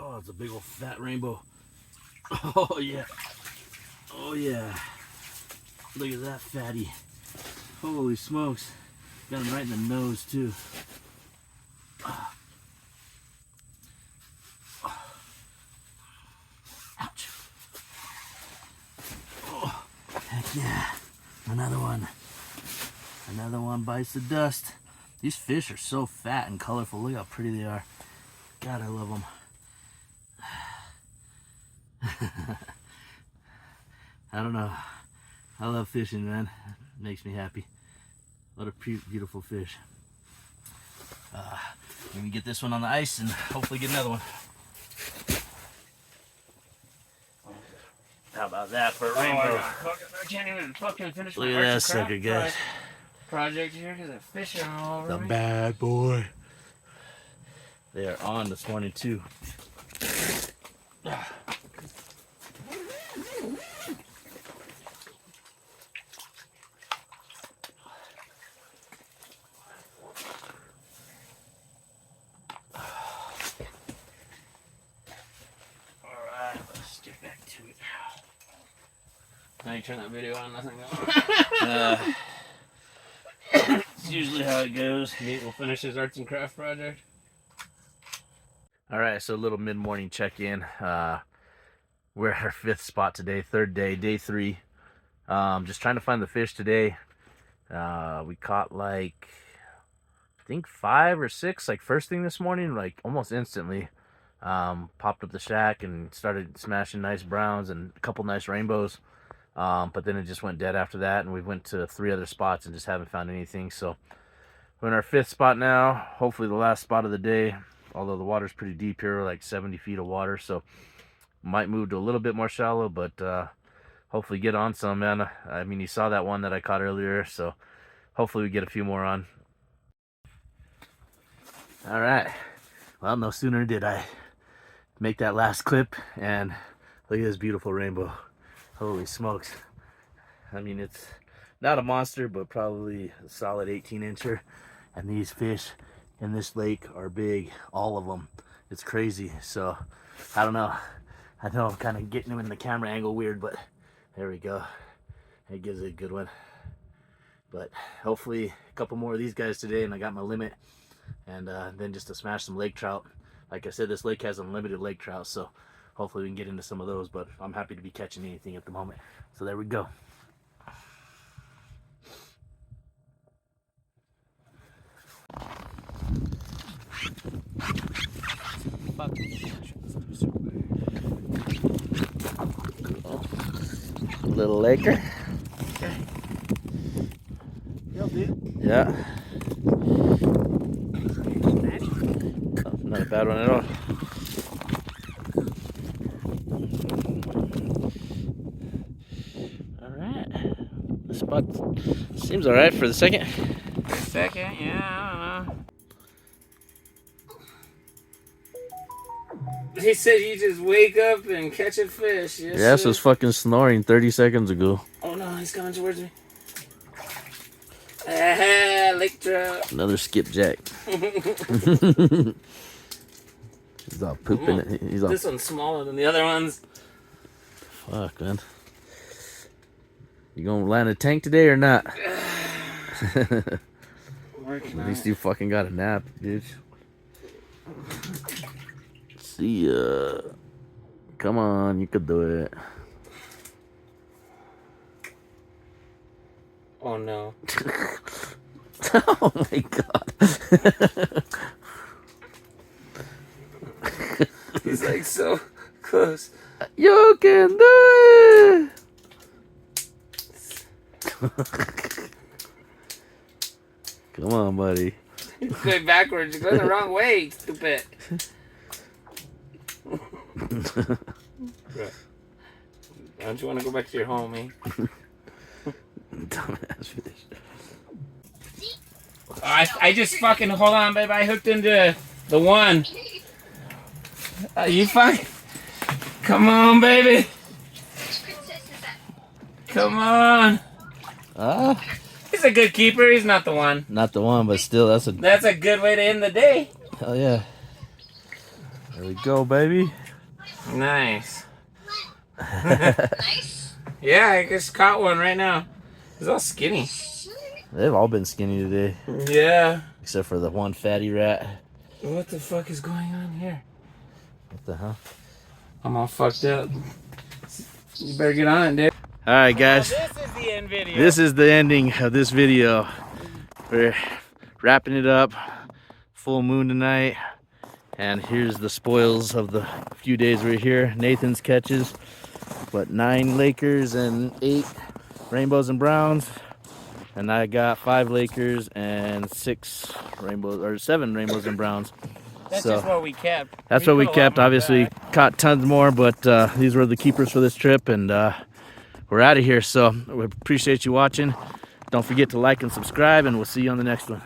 Oh, it's a big old fat rainbow. Oh yeah. Oh yeah. Look at that fatty. Holy smokes. Got him right in the nose too. Ouch. Oh, heck yeah. Another one. Another one bites the dust. These fish are so fat and colorful. Look how pretty they are. God, I love them. I don't know. I love fishing, man. It makes me happy. What a beautiful fish. Let me get this one on the ice and hopefully get another one. How about that for a rainbow? I can't even fucking finish Look at that sucker, guys. Project here because the fish are all over The me. bad boy. They are on this morning too. Alright, let's get back to it. Now you turn that video on, nothing going. It's usually how it goes. Nate will finish his arts and craft project. All right, so a little mid-morning check-in. We're at our 5th spot today, 3rd day, day 3. Just trying to find the fish today. We caught like, I think 5 or 6, like first thing this morning, like almost instantly. Popped up the shack and started smashing nice browns and a couple nice rainbows. But then it just went dead after that, and we went to 3 other spots and just haven't found anything. So we're in our 5th spot now, hopefully the last spot of the day. Although the water's pretty deep here, like 70 feet of water, so might move to a little bit more shallow, but hopefully get on some, man. I mean, you saw that one that I caught earlier, so hopefully we get a few more on. All right, well, no sooner did I make that last clip, and look at this beautiful rainbow. Holy smokes. I mean, it's not a monster, but probably a solid 18-incher, and these fish in this lake are big, all of them. It's crazy. So I don't know. I know I'm kind of getting them in the camera angle weird, but there we go. It gives it a good one. But hopefully a couple more of these guys today, and I got my limit. And then just to smash some lake trout. Like I said, this lake has unlimited lake trout, so hopefully we can get into some of those. But I'm happy to be catching anything at the moment. So there we go. Little laker. Okay. Yo, dude. Yeah. Not a bad one at all. Alright. The spot seems alright for the second. Second, yeah, I don't know. He said you just wake up and catch a fish. Yes, Yes, was fucking snoring 30 seconds ago. Oh no, he's coming towards me. Ah, lake trout. Another skipjack. He's all pooping it. He's all This one's smaller than the other ones. fuck, man. You gonna land a tank today or not? Working At on least it. you fucking got a nap, dude. See ya. Come on, you could do it. Oh no. Oh my god. He's like so close. You can do it. Come on, buddy. It's going backwards. You're going the wrong way, stupid. Don't you want to go back to your home, eh? Dumbass fish. I just fucking, hold on, babe. I hooked into the one. You fucking, come on, baby. Come on. He's a good keeper. He's not the one. Not the one, but still, that's a good way to end the day. Hell yeah. There we go, baby. Nice. Nice. Yeah, I just caught one right now. He's all skinny. They've all been skinny today. Yeah. Except for the one fatty rat. What the fuck is going on here? What the hell? I'm all fucked up. You better get on it, dude. Alright, guys. This is the end video. This is the ending of this video. We're wrapping it up. Full moon tonight. And here's the spoils of the few days we're here. Nathan's catches, what, 9 Lakers and 8 rainbows and browns. And I got 5 Lakers and 6 rainbows, or 7 rainbows and browns. That's so just what we kept. That's what we kept. Obviously, caught tons more, but these were the keepers for this trip, and we're out of here. So we appreciate you watching. Don't forget to like and subscribe, and we'll see you on the next one.